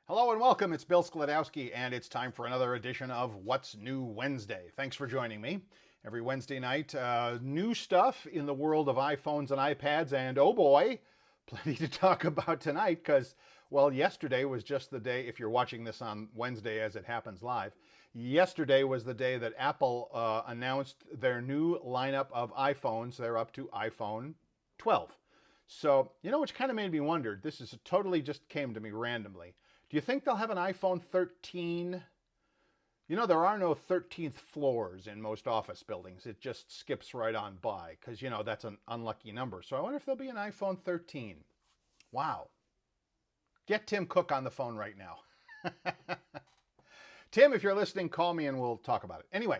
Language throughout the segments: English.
Hello and welcome. It's Bill Sklodowski, and it's time for another edition of What's New Wednesday. Thanks for joining me. Every Wednesday night, new stuff in the world of iPhones and iPads, and oh boy, plenty to talk about tonight because, well, yesterday was just the day, if you're watching this on Wednesday as it happens live, yesterday was the day that Apple announced their new lineup of iPhones. They're up to iPhone 12. So, which kind of made me wonder, this is totally just came to me randomly. Do you think they'll have an iPhone 13? There are no 13th floors in most office buildings. It just skips right on by because, that's an unlucky number. So I wonder if there'll be an iPhone 13. Wow. Get Tim Cook on the phone right now. Tim, if you're listening, call me and we'll talk about it. Anyway,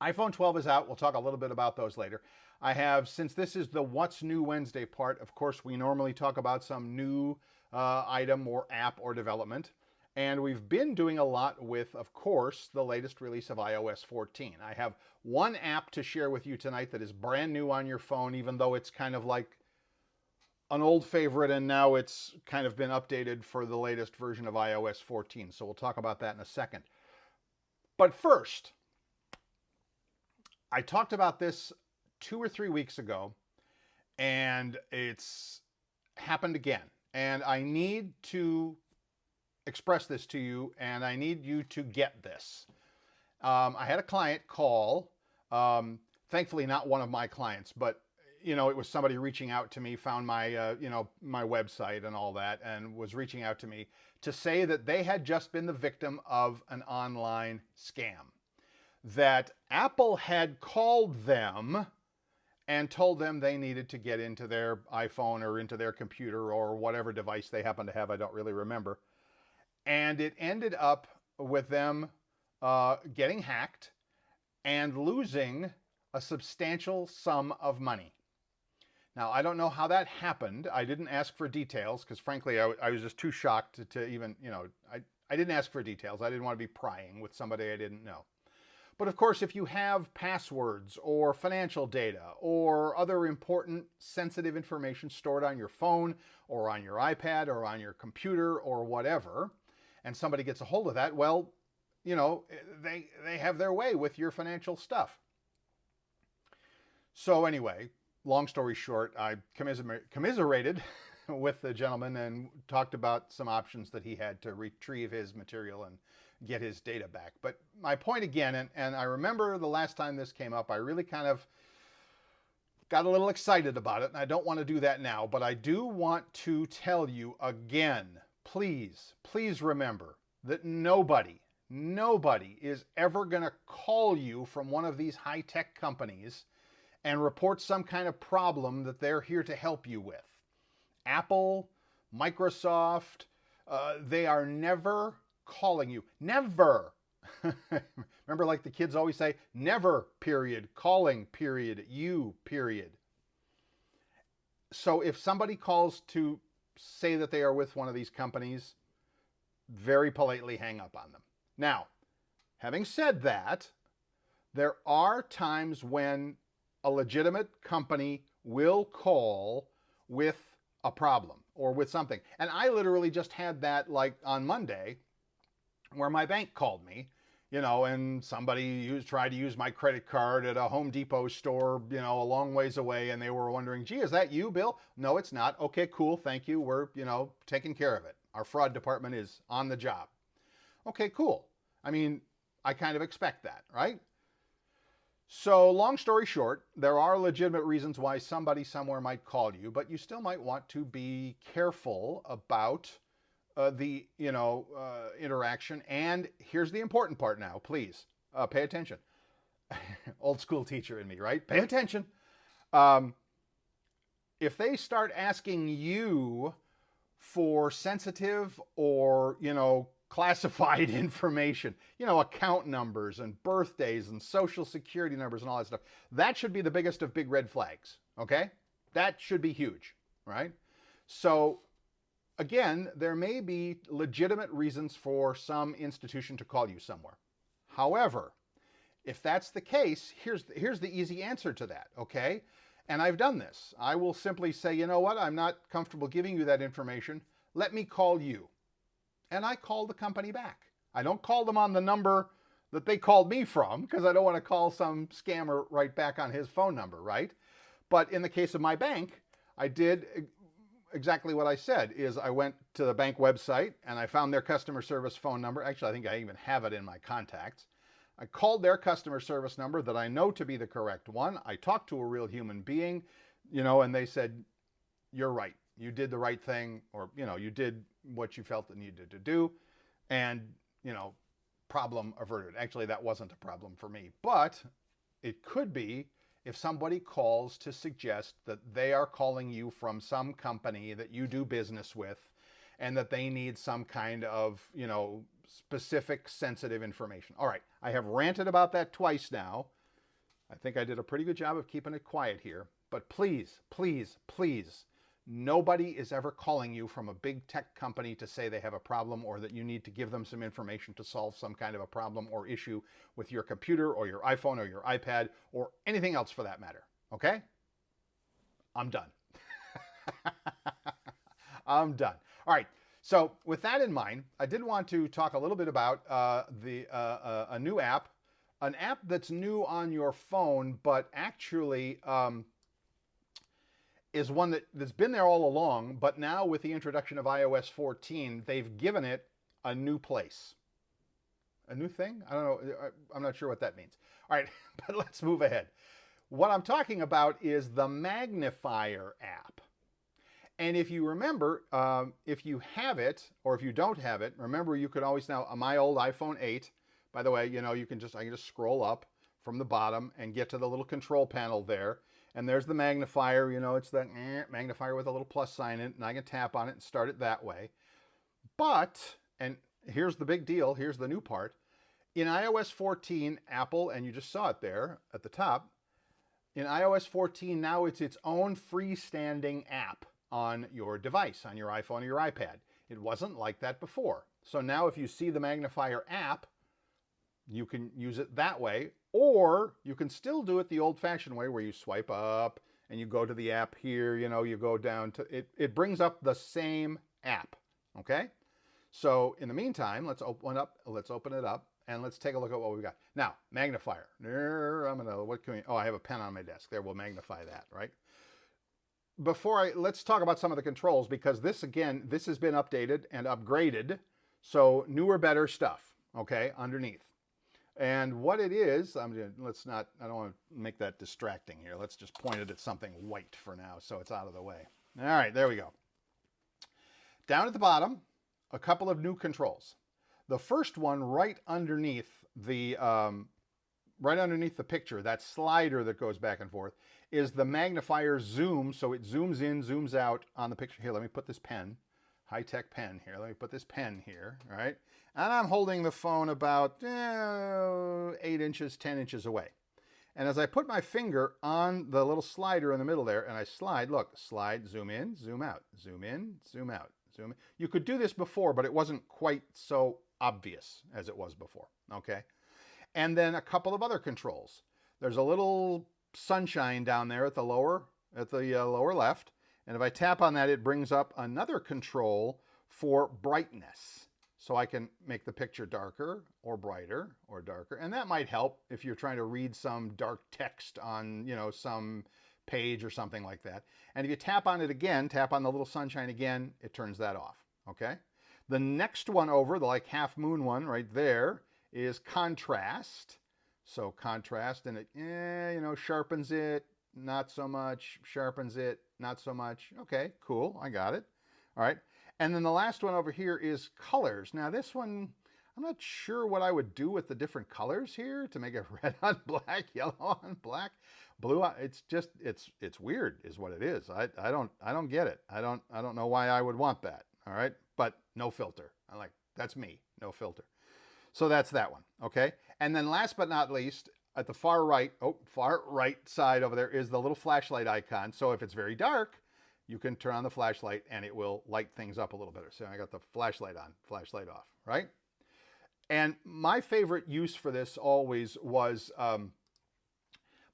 iPhone 12 is out. We'll talk a little bit about those later. I have, since this is the What's New Wednesday part, of course, we normally talk about some new item or app or development. And we've been doing a lot with, of course, the latest release of iOS 14. I have one app to share with you tonight that is brand new on your phone, even though it's kind of like an old favorite and now it's kind of been updated for the latest version of iOS 14. So we'll talk about that in a second. But first, I talked about this 2 or 3 weeks ago, and it's happened again. And I need to express this to you, and I need you to get this. I had a client call, thankfully not one of my clients, but it was somebody reaching out to me, found my, my website and all that, and was reaching out to me to say that they had just been the victim of an online scam. That Apple had called them and told them they needed to get into their iPhone or into their computer or whatever device they happen to have. I don't really remember. And it ended up with them getting hacked and losing a substantial sum of money. Now, I don't know how that happened. I didn't ask for details because, frankly, I was just too shocked to even, I didn't ask for details. I didn't want to be prying with somebody I didn't know. But of course, if you have passwords or financial data or other important sensitive information stored on your phone or on your iPad or on your computer or whatever, and somebody gets a hold of that, well, they have their way with your financial stuff. So anyway, long story short, I commiserated with the gentleman and talked about some options that he had to retrieve his material and get his data back. But my point again, and I remember the last time this came up, I really kind of got a little excited about it, and I don't want to do that now, but I do want to tell you again, please remember that nobody is ever going to call you from one of these high-tech companies and report some kind of problem that they're here to help you with. Apple, Microsoft, they are never calling you. Never. Remember, like the kids always say, never, period, calling, period, you, period. So if somebody calls to say that they are with one of these companies, very politely hang up on them. Now, having said that, there are times when a legitimate company will call with a problem or with something. And I literally just had that like on Monday where my bank called me, and somebody tried to use my credit card at a Home Depot store, a long ways away, and they were wondering, gee, is that you, Bill? No, it's not. Okay, cool, thank you. We're, taking care of it. Our fraud department is on the job. Okay, cool. I mean, I kind of expect that, right? So long story short, there are legitimate reasons why somebody somewhere might call you, but you still might want to be careful about the interaction. And here's the important part now, please pay attention. Old school teacher in me, right? Pay attention. If they start asking you for sensitive or classified information, account numbers and birthdays and social security numbers and all that stuff, that should be the biggest of big red flags. Okay, that should be huge, right? So again, there may be legitimate reasons for some institution to call you somewhere. However, if that's the case, here's the easy answer to that, okay? And I've done this. I will simply say, you know what, I'm not comfortable giving you that information. Let me call you. and I call the company back. I don't call them on the number that they called me from because I don't want to call some scammer right back on his phone number, right? But in the case of my bank, I did exactly what I said. Is I went to the bank website and I found their customer service phone number. Actually, I think I even have it in my contacts. I called their customer service number that I know to be the correct one. I talked to a real human being, and they said, you're right. You did the right thing, or, you did what you felt that needed to do. And, problem averted. Actually, that wasn't a problem for me, but it could be if somebody calls to suggest that they are calling you from some company that you do business with and that they need some kind of, specific sensitive information. All right, I have ranted about that twice now. I think I did a pretty good job of keeping it quiet here, but please, please, please, nobody is ever calling you from a big tech company to say they have a problem or that you need to give them some information to solve some kind of a problem or issue with your computer or your iPhone or your iPad or anything else for that matter. Okay? I'm done. I'm done. All right. So with that in mind, I did want to talk a little bit about a new app, an app that's new on your phone, but actually is one that's been there all along, but now with the introduction of iOS 14, they've given it a new place. A new thing? I don't know. I'm not sure what that means. All right, but let's move ahead. What I'm talking about is the Magnifier app. And if you remember, if you have it or if you don't have it, remember you can always now, on my old iPhone 8, by the way, I can just scroll up from the bottom and get to the little control panel there. And there's the magnifier, it's the magnifier with a little plus sign in it, and I can tap on it and start it that way. But, and here's the big deal, here's the new part. In iOS 14, Apple, and you just saw it there at the top, in iOS 14 now it's its own freestanding app on your device, on your iPhone or your iPad. It wasn't like that before. So now if you see the Magnifier app, you can use it that way, or you can still do it the old-fashioned way where you swipe up and you go to the app here, you go down to it. It brings up the same app, okay? So in the meantime, let's open it up and let's take a look at what we've got. Now, Magnifier. I have a pen on my desk. There, we'll magnify that, right? Let's talk about some of the controls because this has been updated and upgraded. So newer, better stuff, okay, underneath. And what it is, I don't want to make that distracting here. Let's just point it at something white for now so it's out of the way. All right, there we go. Down at the bottom, a couple of new controls. The first one right underneath the picture, that slider that goes back and forth, is the Magnifier zoom. So it zooms in, zooms out on the picture. Here, let me put this pen, high-tech pen here. Let me put this pen here, all right? And I'm holding the phone about 8 inches, 10 inches away. And as I put my finger on the little slider in the middle there, and I slide, look, slide, zoom in, zoom out, zoom in, zoom out, zoom in. You could do this before, but it wasn't quite so obvious as it was before, okay? And then a couple of other controls. There's a little sunshine down there at the lower left. And if I tap on that, it brings up another control for brightness. So I can make the picture darker or brighter or darker. And that might help if you're trying to read some dark text on, some page or something like that. And if you tap on it again, tap on the little sunshine again, it turns that off, okay? The next one over, the like half moon one right there, is contrast. So contrast, and it, sharpens it, not so much, sharpens it, not so much. Okay, cool, I got it. All right. And then the last one over here is colors. Now this one, I'm not sure what I would do with the different colors here to make it red on black, yellow on black, blue on, it's weird is what it is. I don't get it. I don't know why I would want that. All right. But no filter. That's me, no filter. So that's that one. Okay. And then last but not least, at the far right side over there is the little flashlight icon. So if it's very dark, you can turn on the flashlight and it will light things up a little better. So I got the flashlight on, flashlight off, right? And my favorite use for this always was,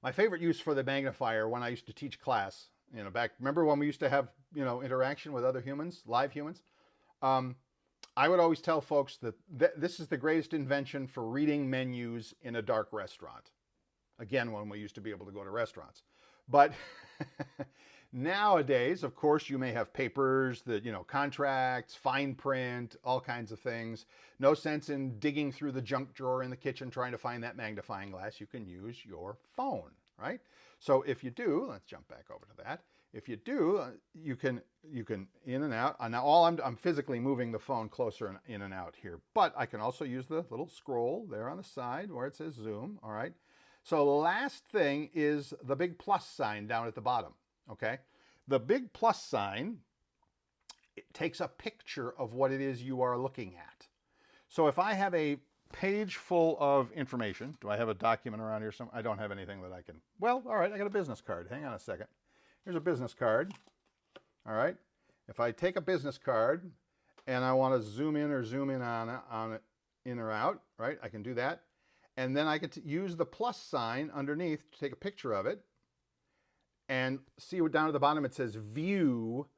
my favorite use for the magnifier when I used to teach class, remember when we used to have, interaction with other humans, live humans? I would always tell folks that this is the greatest invention for reading menus in a dark restaurant. Again, when we used to be able to go to restaurants. But nowadays, of course, you may have papers that, contracts, fine print, all kinds of things. No sense in digging through the junk drawer in the kitchen trying to find that magnifying glass. You can use your phone, right? So if you do, let's jump back over to that. If you do, you can in and out. Now I'm physically moving the phone closer and in and out here, but I can also use the little scroll there on the side where it says zoom, all right? So the last thing is the big plus sign down at the bottom, okay? The big plus sign, it takes a picture of what it is you are looking at. So if I have a page full of information, do I have a document around here? I don't have anything that I can, well, all right, I got a business card. Hang on a second. Here's a business card, all right? If I take a business card and I want to zoom in or zoom in on it, in or out, right? I can do that. And then I get to use the plus sign underneath to take a picture of it. And see down at the bottom it says view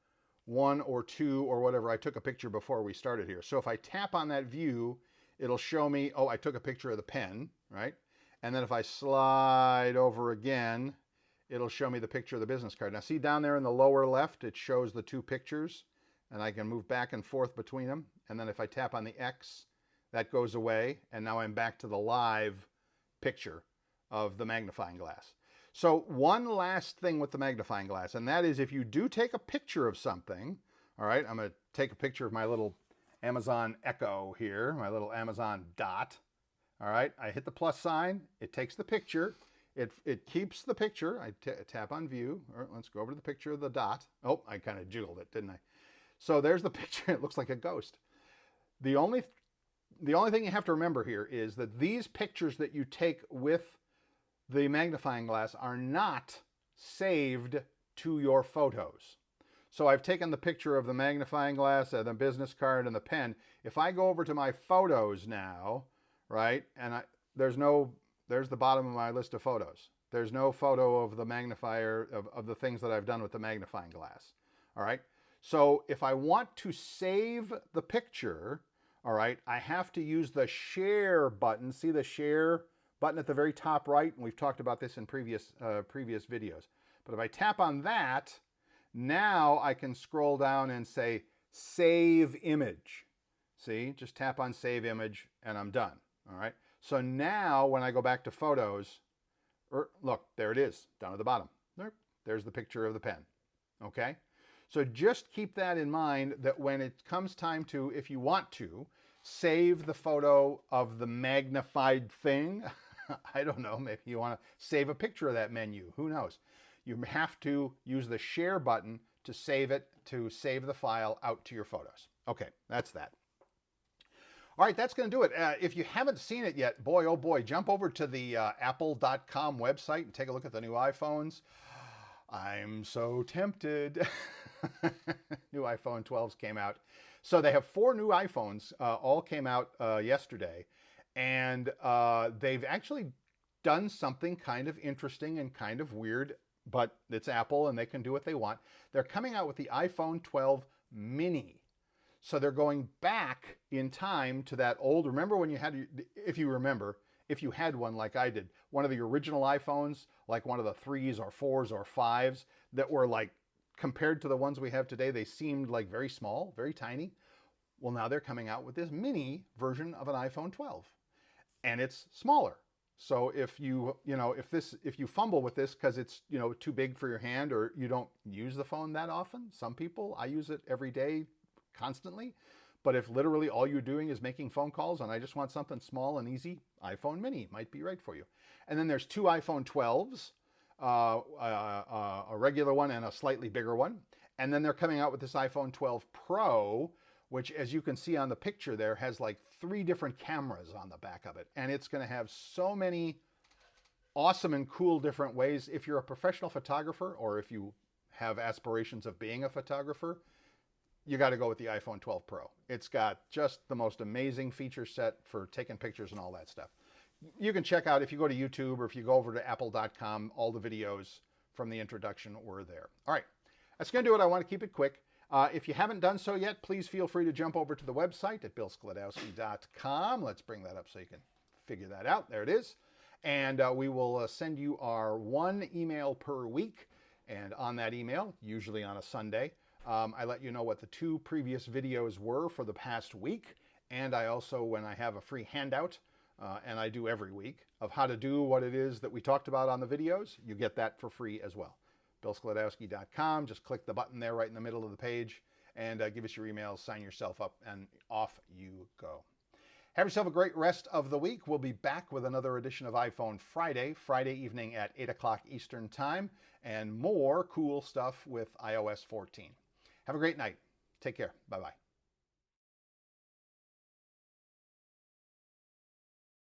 1 or 2 or whatever. I took a picture before we started here. So if I tap on that view, it'll show me, oh, I took a picture of the pen, right? And then if I slide over again, it'll show me the picture of the business card. Now see down there in the lower left, it shows the two pictures, and I can move back and forth between them. And then if I tap on the X, that goes away, and now I'm back to the live picture of the magnifying glass. So one last thing with the magnifying glass, and that is if you do take a picture of something, all right, I'm going to take a picture of my little Amazon Echo here, my little Amazon Dot, all right, I hit the plus sign, it takes the picture, it keeps the picture, I tap on view, all right, let's go over to the picture of the Dot. Oh, I kind of jiggled it, didn't I? So there's the picture, it looks like a ghost. The only thing you have to remember here is that these pictures that you take with the magnifying glass are not saved to your photos. So I've taken the picture of the magnifying glass, the business card, and the pen. If I go over to my photos now, right, and there's the bottom of my list of photos. There's no photo of the magnifier, of the things that I've done with the magnifying glass, all right? So if I want to save the picture, all right, I have to use the share button. See the share button at the very top right? And we've talked about this in previous videos. But if I tap on that, now I can scroll down and say save image. See, just tap on save image and I'm done, all right? So now when I go back to photos, look, there it is, down at the bottom. There's the picture of the pen, okay? So just keep that in mind that when it comes time to, if you want to, save the photo of the magnified thing, I don't know, maybe you want to save a picture of that menu, who knows? You have to use the share button to save it, to save the file out to your photos. Okay, that's that. All right, that's going to do it. If you haven't seen it yet, boy, oh boy, jump over to the apple.com website and take a look at the new iPhones. I'm so tempted. New iPhone 12s came out. So they have 4 new iPhones, all came out yesterday. And they've actually done something kind of interesting and kind of weird, but it's Apple and they can do what they want. They're coming out with the iPhone 12 mini. So they're going back in time to that old, remember when you had, if you remember, if you had one like I did, one of the original iPhones, like one of the 3s or 4s or 5s that were like, compared to the ones we have today, they seemed like very small, very tiny. Well, now they're coming out with this mini version of an iPhone 12 and it's smaller. So if you fumble with this because it's, too big for your hand or you don't use the phone that often, some people, I use it every day constantly. But if literally all you're doing is making phone calls and I just want something small and easy, iPhone mini might be right for you. And then there's 2 iPhone 12s, a regular one and a slightly bigger one. And then they're coming out with this iPhone 12 Pro, which as you can see on the picture there has like 3 different cameras on the back of it. And it's going to have so many awesome and cool different ways. If you're a professional photographer or if you have aspirations of being a photographer, you got to go with the iPhone 12 Pro. It's got just the most amazing feature set for taking pictures and all that stuff. You can check out, if you go to YouTube or if you go over to apple.com, all the videos from the introduction were there. All right, that's going to do it. I want to keep it quick. If you haven't done so yet, please feel free to jump over to the website at billsklodowski.com. Let's bring that up so you can figure that out. There it is. And we will send you our one email per week. And on that email, usually on a Sunday, I let you know what the 2 previous videos were for the past week. And I also, when I have a free handout, and I do every week, of how to do what it is that we talked about on the videos, you get that for free as well. billsklodowski.com. Just click the button there right in the middle of the page and give us your emails, sign yourself up, and off you go. Have yourself a great rest of the week. We'll be back with another edition of iPhone Friday evening at 8 o'clock Eastern Time, and more cool stuff with iOS 14. Have a great night. Take care. Bye-bye.